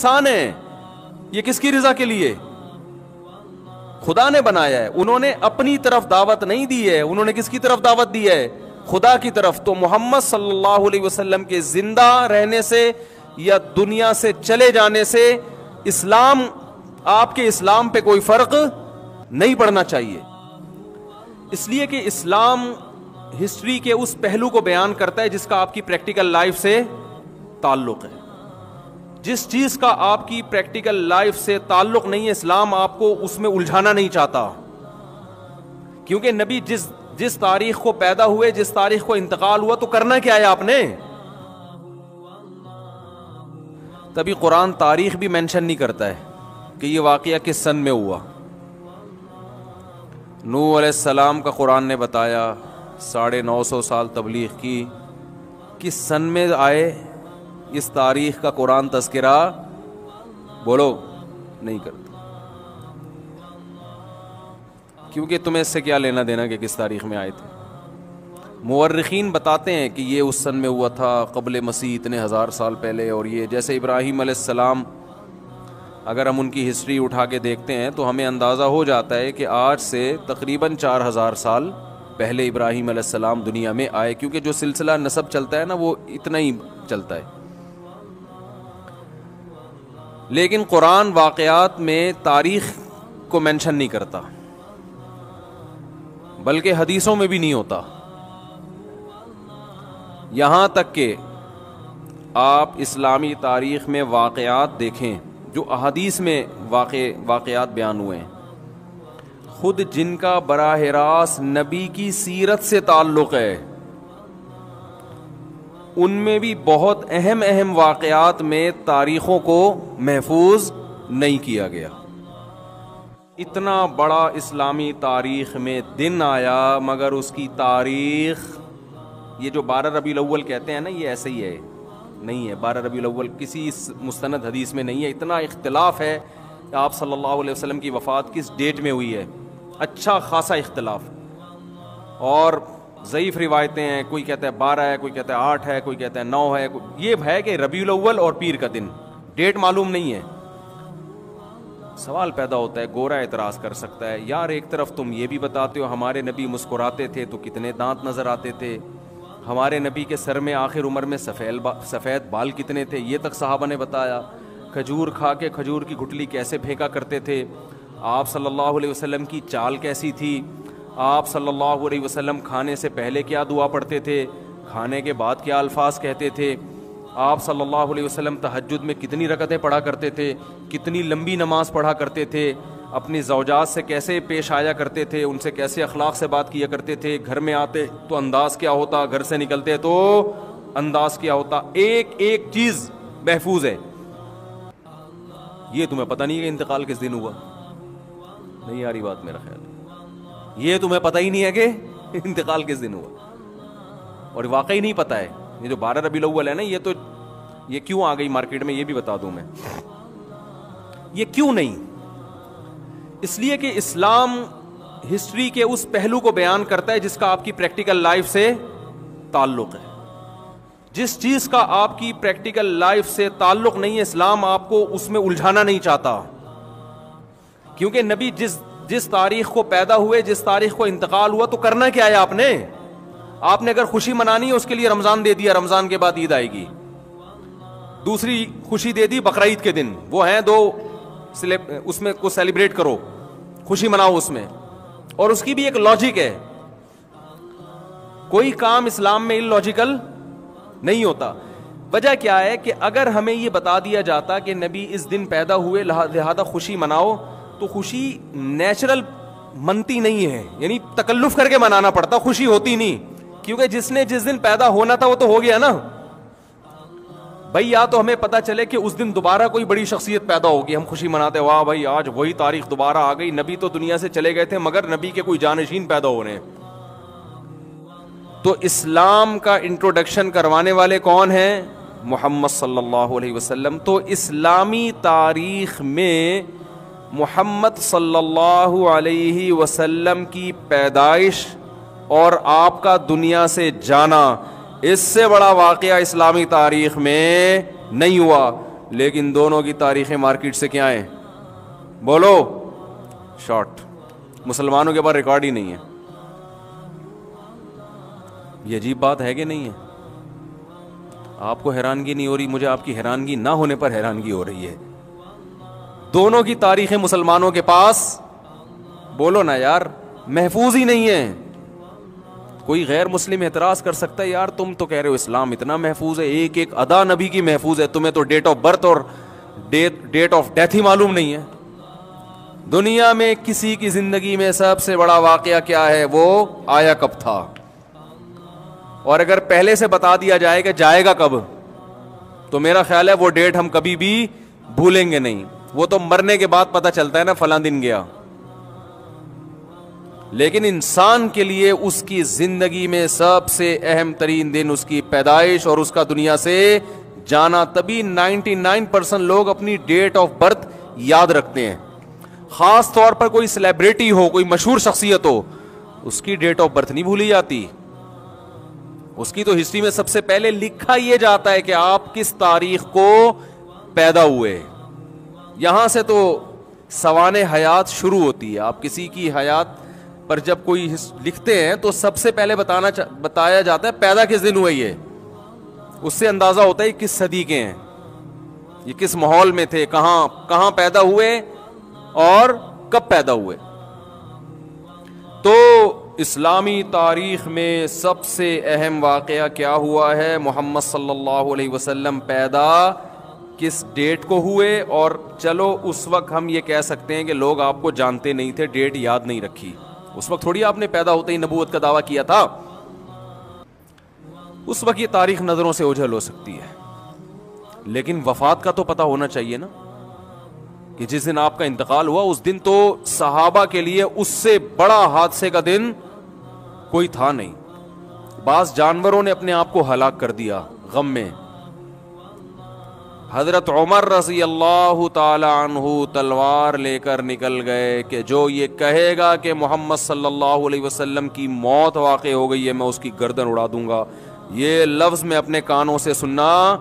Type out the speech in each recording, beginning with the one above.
نقصان ہے. یہ کس کی رضا کے لیے؟ خدا نے بنایا ہے. انہوں نے اپنی طرف دعوت نہیں دی ہے, انہوں نے کس کی طرف دعوت دی ہے؟ خدا کی طرف. تو محمد صلی اللہ علیہ وسلم کے زندہ رہنے سے یا دنیا سے چلے جانے سے اسلام, آپ کے اسلام پہ کوئی فرق نہیں پڑنا چاہیے. اس لیے کہ اسلام ہسٹری کے اس پہلو کو بیان کرتا ہے جس کا آپ کی پریکٹیکل لائف سے تعلق ہے. جس چیز کا آپ کی پریکٹیکل لائف سے تعلق نہیں ہے, اسلام آپ کو اس میں الجھانا نہیں چاہتا. کیونکہ نبی جس تاریخ کو پیدا ہوئے, جس تاریخ کو انتقال ہوا, تو کرنا کیا ہے آپ نے؟ تبھی قرآن تاریخ بھی مینشن نہیں کرتا ہے کہ یہ واقعہ کس سن میں ہوا. نوح علیہ السلام کا قرآن نے بتایا 950 سال تبلیغ کی, کس سن میں آئے اس تاریخ کا قرآن تذکرہ بولو نہیں کرتا. کیونکہ تمہیں اس سے کیا لینا دینا کہ کس تاریخ میں آئے تھے. مورخین بتاتے ہیں کہ یہ اس سن میں ہوا تھا قبل مسیح اتنے 1000 سال پہلے. اور یہ جیسے ابراہیم علیہ السلام, اگر ہم ان کی ہسٹری اٹھا کے دیکھتے ہیں تو ہمیں اندازہ ہو جاتا ہے کہ آج سے تقریباً 4000 سال پہلے ابراہیم علیہ السلام دنیا میں آئے. کیونکہ جو سلسلہ نسب چلتا ہے نا وہ اتنا ہی چلتا ہے. لیکن قرآن واقعات میں تاریخ کو مینشن نہیں کرتا, بلکہ حدیثوں میں بھی نہیں ہوتا. یہاں تک کہ آپ اسلامی تاریخ میں واقعات دیکھیں جو احادیث میں واقعات بیان ہوئے ہیں, خود جن کا براہ راست نبی کی سیرت سے تعلق ہے, ان میں بھی بہت اہم واقعات میں تاریخوں کو محفوظ نہیں کیا گیا. اتنا بڑا اسلامی تاریخ میں دن آیا, مگر اس کی تاریخ, یہ جو 12 ربیع الاول کہتے ہیں نا, یہ ایسے ہی ہے, نہیں ہے. 12 ربیع الاول کسی مستند حدیث میں نہیں ہے. اتنا اختلاف ہے کہ آپ صلی اللہ علیہ وسلم کی وفات کس ڈیٹ میں ہوئی ہے, اچھا خاصا اختلاف. اور ضعیف روایتیں ہیں, کوئی کہتا ہے 12 ہے, کوئی کہتا ہے 8 ہے, کوئی کہتا ہے 9 ہے. یہ ہے کہ ربیع الاول اور پیر کا دن, ڈیٹ معلوم نہیں ہے. سوال پیدا ہوتا ہے, گورا اعتراض کر سکتا ہے, یار ایک طرف تم یہ بھی بتاتے ہو ہمارے نبی مسکراتے تھے تو کتنے دانت نظر آتے تھے, ہمارے نبی کے سر میں آخر عمر میں سفید بال کتنے تھے یہ تک صحابہ نے بتایا, کھجور کھا کے کھجور کی گٹلی کیسے پھینکا کرتے تھے, آپ صلی اللہ علیہ وسلم کی چال کیسی تھی, آپ صلی اللہ علیہ وسلم کھانے سے پہلے کیا دعا پڑھتے تھے, کھانے کے بعد کیا الفاظ کہتے تھے, آپ صلی اللہ علیہ وسلم تہجد میں کتنی رکعتیں پڑھا کرتے تھے, کتنی لمبی نماز پڑھا کرتے تھے, اپنی زوجات سے کیسے پیش آیا کرتے تھے, ان سے کیسے اخلاق سے بات کیا کرتے تھے, گھر میں آتے تو انداز کیا ہوتا, گھر سے نکلتے تو انداز کیا ہوتا. ایک ایک چیز محفوظ ہے. یہ تمہیں پتہ نہیں ہے کہ انتقال کس دن ہوا, نہیں آ رہی بات میرا خیال, یہ تمہیں پتہ ہی نہیں ہے کہ انتقال کس دن ہوا, اور واقعی نہیں پتہ ہے. یہ جو 12 ربیع الاول ہے نا, یہ کیوں آ گئی مارکیٹ میں یہ بھی بتا دوں میں. یہ کیوں نہیں, اس لیے کہ اسلام ہسٹری کے اس پہلو کو بیان کرتا ہے جس کا آپ کی پریکٹیکل لائف سے تعلق ہے. جس چیز کا آپ کی پریکٹیکل لائف سے تعلق نہیں ہے, اسلام آپ کو اس میں الجھانا نہیں چاہتا. کیونکہ نبی جس تاریخ کو پیدا ہوئے, جس تاریخ کو انتقال ہوا, تو کرنا کیا ہے آپ نے؟ آپ نے اگر خوشی منانی ہے اس کے لیے رمضان دے دیا, رمضان کے بعد عید آئے گی. دوسری خوشی دے دی بقرعید کے دن, وہ ہیں 2, اس میں کو سیلیبریٹ کرو, خوشی مناؤ اس میں. اور اس کی بھی ایک لاجک ہے, کوئی کام اسلام میں اللاجیکل نہیں ہوتا. وجہ کیا ہے کہ اگر ہمیں یہ بتا دیا جاتا کہ نبی اس دن پیدا ہوئے لہذا خوشی مناؤ, تو خوشی نیچرل منتی نہیں ہے, یعنی تکلف کر کے منانا پڑتا, خوشی ہوتی نہیں. کیونکہ جس نے جس دن پیدا ہونا تھا وہ تو ہو گیا نا بھائی. یا تو ہمیں پتا چلے کہ اس دن دوبارہ کوئی بڑی شخصیت پیدا ہوگی, ہم خوشی مناتے, واہ بھائی آج وہی تاریخ دوبارہ آ گئی, نبی تو دنیا سے چلے گئے تھے مگر نبی کے کوئی جانشین پیدا ہو رہے ہیں. تو اسلام کا انٹروڈکشن کروانے والے کون ہیں؟ محمد صلی اللہ علیہ وسلم. تو اسلامی تاریخ میں محمد صلی اللہ علیہ وسلم کی پیدائش اور آپ کا دنیا سے جانا, اس سے بڑا واقعہ اسلامی تاریخ میں نہیں ہوا. لیکن دونوں کی تاریخیں مارکیٹ سے کیا ہیں؟ بولو، شارٹ. مسلمانوں کے پاس ریکارڈ ہی نہیں ہے. یہ عجیب بات ہے کہ نہیں ہے؟ آپ کو حیرانگی نہیں ہو رہی؟ مجھے آپ کی حیرانگی نہ ہونے پر حیرانگی ہو رہی ہے. دونوں کی تاریخیں مسلمانوں کے پاس، بولو نا یار، محفوظ ہی نہیں ہے. کوئی غیر مسلم اعتراض کر سکتا ہے یار تم تو کہہ رہے ہو اسلام اتنا محفوظ ہے، ایک ایک ادا نبی کی محفوظ ہے، تمہیں تو ڈیٹ آف برتھ اور ڈیٹ آف ڈیتھ ہی معلوم نہیں ہے. دنیا میں کسی کی زندگی میں سب سے بڑا واقعہ کیا ہے؟ وہ آیا کب تھا. اور اگر پہلے سے بتا دیا جائے کہ جائے گا کب، تو میرا خیال ہے وہ ڈیٹ ہم کبھی بھی بھولیں گے نہیں. وہ تو مرنے کے بعد پتہ چلتا ہے نا فلاں دن گیا. لیکن انسان کے لیے اس کی زندگی میں سب سے اہم ترین دن اس کی پیدائش اور اس کا دنیا سے جانا. تبھی 99% لوگ اپنی ڈیٹ آف برتھ یاد رکھتے ہیں. خاص طور پر کوئی سیلیبریٹی ہو، کوئی مشہور شخصیت ہو، اس کی ڈیٹ آف برتھ نہیں بھولی جاتی. اس کی تو ہسٹری میں سب سے پہلے لکھا یہ جاتا ہے کہ آپ کس تاریخ کو پیدا ہوئے. یہاں سے تو سوانح حیات شروع ہوتی ہے. آپ کسی کی حیات پر جب کوئی لکھتے ہیں تو سب سے پہلے بتایا جاتا ہے پیدا کس دن ہوئے. یہ اس سے اندازہ ہوتا ہے کس صدی کے ہیں، یہ کس ماحول میں تھے، کہاں پیدا ہوئے اور کب پیدا ہوئے. تو اسلامی تاریخ میں سب سے اہم واقعہ کیا ہوا ہے؟ محمد صلی اللہ علیہ وسلم پیدا کس ڈیٹ کو ہوئے. اور چلو اس وقت ہم یہ کہہ سکتے ہیں کہ لوگ آپ کو جانتے نہیں تھے، ڈیٹ یاد نہیں رکھی. اس وقت تھوڑی آپ نے پیدا ہوتے ہی نبوت کا دعویٰ کیا تھا. اس وقت یہ تاریخ نظروں سے اوجھل ہو سکتی ہے، لیکن وفات کا تو پتہ ہونا چاہیے نا، کہ جس دن آپ کا انتقال ہوا اس دن تو صحابہ کے لیے اس سے بڑا حادثے کا دن کوئی تھا نہیں. بعض جانوروں نے اپنے آپ کو ہلاک کر دیا غم میں. حضرت عمر رضی اللہ تعالی عنہ تلوار لے کر نکل گئے کہ جو یہ کہے گا کہ محمد صلی اللہ علیہ وسلم کی موت واقع ہو گئی ہے میں اس کی گردن اڑا دوں گا. یہ لفظ میں اپنے کانوں سے سننا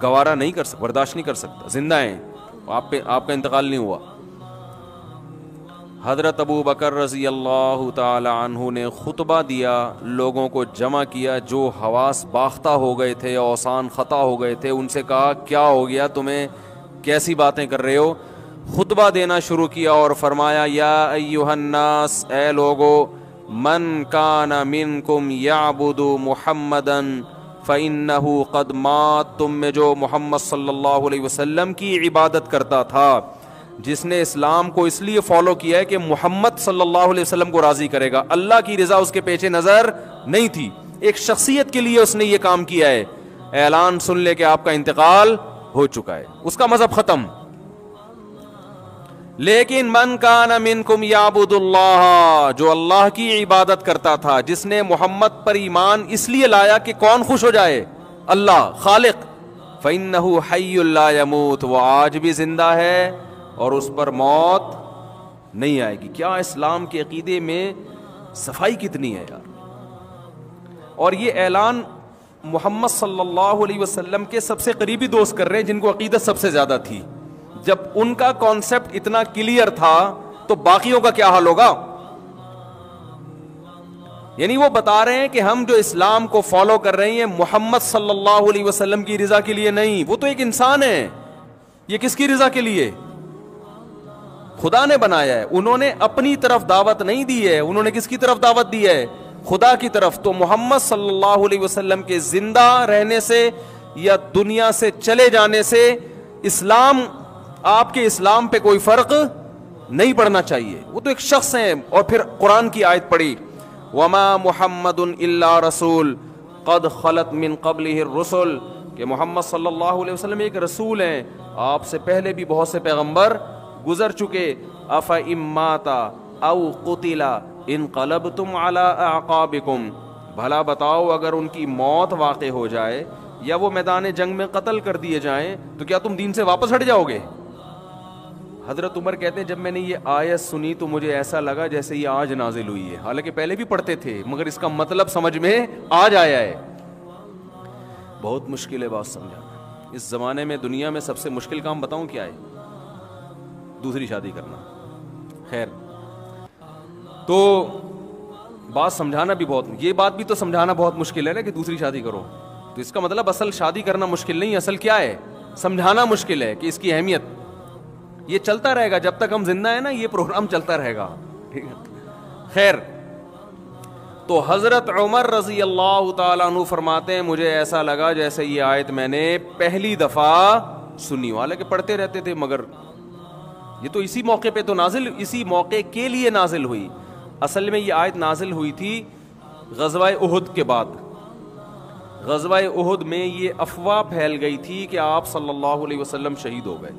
گوارا نہیں کر سکتا، برداشت نہیں کر سکتا. زندہ ہیں آپ کا انتقال نہیں ہوا. حضرت ابو بکر رضی اللہ تعالی عنہ نے خطبہ دیا، لوگوں کو جمع کیا جو حواس باختہ ہو گئے تھے، اوسان خطا ہو گئے تھے. ان سے کہا کیا ہو گیا تمہیں، کیسی باتیں کر رہے ہو؟ خطبہ دینا شروع کیا اور فرمایا یا ایھا الناس، اے لوگو، من کان منکم یعبد محمدا فإنہ قد مات، تم میں جو محمد صلی اللہ علیہ وسلم کی عبادت کرتا تھا، جس نے اسلام کو اس لیے فالو کیا ہے کہ محمد صلی اللہ علیہ وسلم کو راضی کرے گا، اللہ کی رضا اس کے پیچھے نظر نہیں تھی، ایک شخصیت کے لیے اس نے یہ کام کیا ہے، اعلان سن لے کہ آپ کا انتقال ہو چکا ہے، اس کا مذہب ختم. لیکن من کان منکم یعبد اللہ، جو اللہ کی عبادت کرتا تھا، جس نے محمد پر ایمان اس لیے لایا کہ کون خوش ہو جائے؟ اللہ خالق. فإنہ حی لا یموت، وہ آج بھی زندہ ہے اور اس پر موت نہیں آئے گی. کیا اسلام کے عقیدے میں صفائی کتنی ہے یار. اور یہ اعلان محمد صلی اللہ علیہ وسلم کے سب سے قریبی دوست کر رہے ہیں جن کو عقیدت سب سے زیادہ تھی. جب ان کا کانسیپٹ اتنا کلیئر تھا تو باقیوں کا کیا حال ہوگا؟ یعنی وہ بتا رہے ہیں کہ ہم جو اسلام کو فالو کر رہے ہیں محمد صلی اللہ علیہ وسلم کی رضا کے لیے نہیں، وہ تو ایک انسان ہے. یہ کس کی رضا کے لیے؟ خدا نے بنایا ہے. انہوں نے اپنی طرف دعوت نہیں دی ہے، انہوں نے کس کی طرف دعوت دی ہے؟ خدا کی طرف. تو محمد صلی اللہ علیہ وسلم کے زندہ رہنے سے یا دنیا سے چلے جانے سے اسلام، آپ کے اسلام پہ کوئی فرق نہیں پڑنا چاہیے. وہ تو ایک شخص ہیں. اور پھر قرآن کی آیت پڑھی وما محمد الا رسول قد خلت من قبلہ الرسل، کہ محمد صلی اللہ علیہ وسلم ایک رسول ہیں، آپ سے پہلے بھی بہت سے پیغمبر گزر چکے. افإن مات او قتل انقلبتم علی اعقابکم، بھلا بتاؤ اگر ان کی موت واقع ہو جائے یا وہ میدان جنگ میں قتل کر دیے جائیں تو کیا تم دین سے واپس ہٹ جاؤ گے؟ حضرت عمر کہتے ہیں جب میں نے یہ آیت سنی تو مجھے ایسا لگا جیسے یہ آج نازل ہوئی ہے، حالانکہ پہلے بھی پڑھتے تھے مگر اس کا مطلب سمجھ میں آج آیا ہے. بہت مشکل ہے بات سمجھانا. اس زمانے میں دنیا میں سب سے مشکل کام بتاؤں کیا ہے؟ دوسری شادی کرنا. خیر، تو بات سمجھانا بھی بہت، یہ بات بھی تو سمجھانا بہت مشکل ہے نا کہ دوسری شادی کرو. تو اس کا مطلب اصل شادی کرنا مشکل نہیں، اصل کیا ہے؟ سمجھانا مشکل ہے کہ اس کی اہمیت. یہ چلتا رہے گا جب تک ہم زندہ ہیں نا، یہ پروگرام چلتا رہے گا. ٹھیک ہے. خیر، تو حضرت عمر رضی اللہ تعالیٰ عنہ فرماتے ہیں مجھے ایسا لگا جیسے یہ آیت میں نے پہلی دفعہ سنی. حالانکہ پڑھتے رہتے تھے، مگر یہ تو اسی موقع پہ تو نازل، اسی موقع کے لیے نازل ہوئی. اصل میں یہ آیت نازل ہوئی تھی غزوہ احد کے بعد. غزوہ احد میں یہ افواہ پھیل گئی تھی کہ آپ صلی اللہ علیہ وسلم شہید ہو گئے.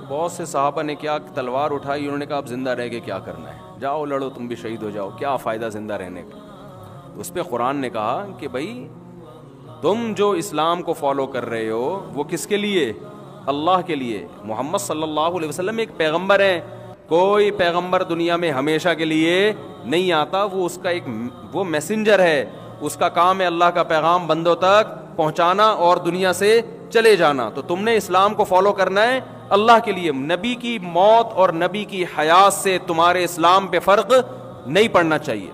بہت سے صحابہ نے کیا تلوار اٹھائی، انہوں نے کہا اب زندہ رہ کے کیا کرنا ہے، جاؤ لڑو، تم بھی شہید ہو جاؤ، کیا فائدہ زندہ رہنے کا. تو اس پہ قرآن نے کہا کہ بھائی تم جو اسلام کو فالو کر رہے ہو وہ کس کے لیے؟ اللہ کے لیے. محمد صلی اللہ علیہ وسلم ایک پیغمبر ہیں، کوئی پیغمبر دنیا میں ہمیشہ کے لیے نہیں آتا. وہ اس کا ایک وہ میسنجر ہے، اس کا کام ہے اللہ کا پیغام بندوں تک پہنچانا اور دنیا سے چلے جانا. تو تم نے اسلام کو فالو کرنا ہے اللہ کے لیے. نبی کی موت اور نبی کی حیات سے تمہارے اسلام پہ فرق نہیں پڑنا چاہیے.